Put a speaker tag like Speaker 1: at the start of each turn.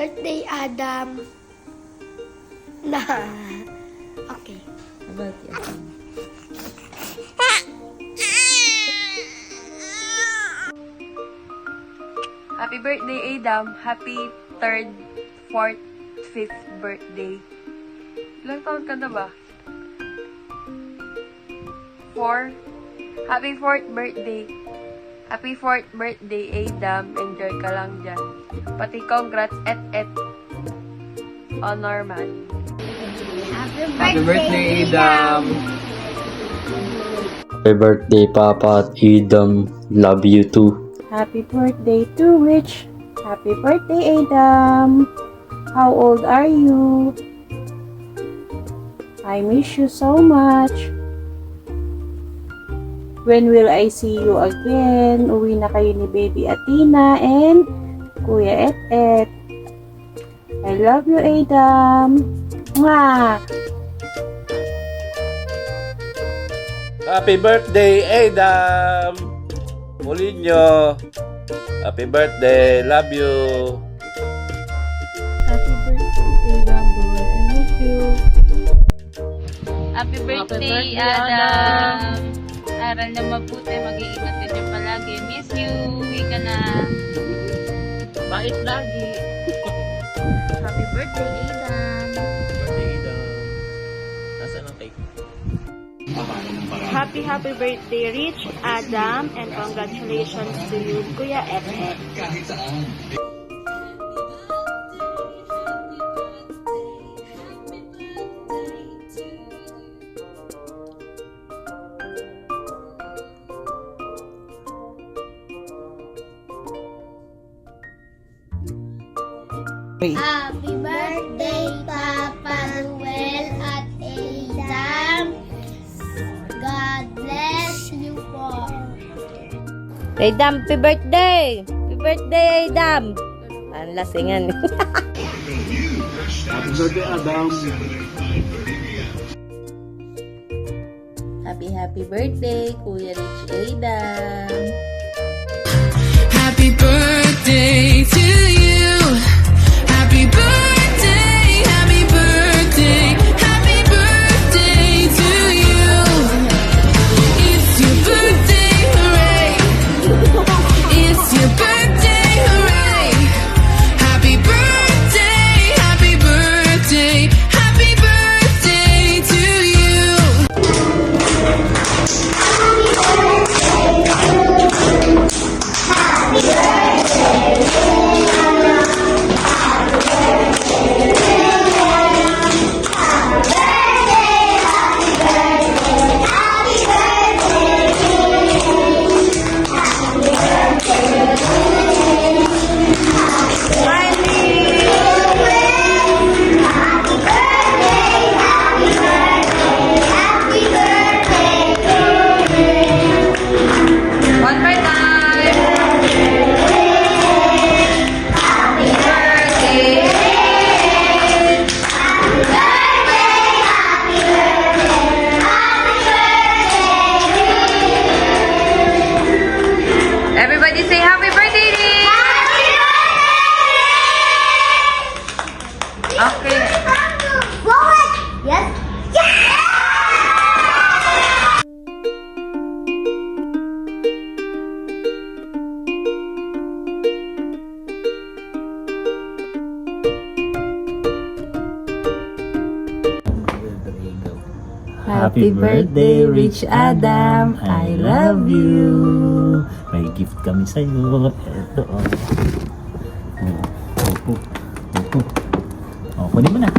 Speaker 1: birthday, Adam. Na. Okay.
Speaker 2: About you. Happy birthday, Adam. Happy 3rd, 4th, 5th birthday. Ilang taon ka na ba? 4? Happy 4th birthday. Happy 4th birthday, Adam. Enjoy ka lang dyan. Pati congrats, et. Honor man.
Speaker 3: Happy birthday, Adam!
Speaker 4: Happy birthday, Papa at Edam. Love you too.
Speaker 5: Happy birthday to Rich. Happy birthday, Adam. How old are you? I miss you so much. When will I see you again? Uwi na kayo ni Baby Athena and Kuya Et. I love you, Adam. Mwah!
Speaker 3: Happy birthday, Adam! Mulinyo! Happy birthday! Love you!
Speaker 5: Happy birthday, Adam. Boy, I miss you.
Speaker 2: Happy birthday, Adam! Aral na mabuti, mag-iingat ka dyan palagi. Miss you, uwi ka na. Bait lagi. Happy birthday, Adam!
Speaker 3: Birthday, Adam! Nasaan ang cake?
Speaker 5: Happy birthday, Rich, Adam, and congratulations to you, Kuya Et.
Speaker 1: Happy birthday, Papa Noel at Adam. God bless you po.
Speaker 2: Adam, happy birthday! Happy birthday, Adam! Ang lasingan.
Speaker 3: Happy birthday, Adam!
Speaker 2: Happy birthday, Kuya Rich Adam!
Speaker 6: Happy birthday to you. Happy birthday, happy birthday, happy birthday to you. It's your birthday, hooray. It's your birthday, hooray. Happy birthday, happy birthday, happy birthday to you.
Speaker 2: One more time! Happy birthday! Everybody say happy birthday! Okay.
Speaker 1: Yes.
Speaker 7: Happy birthday, Rich Adam. I love you. May gift kami sa'yo. Ito, oh. Oh, kunin mo na.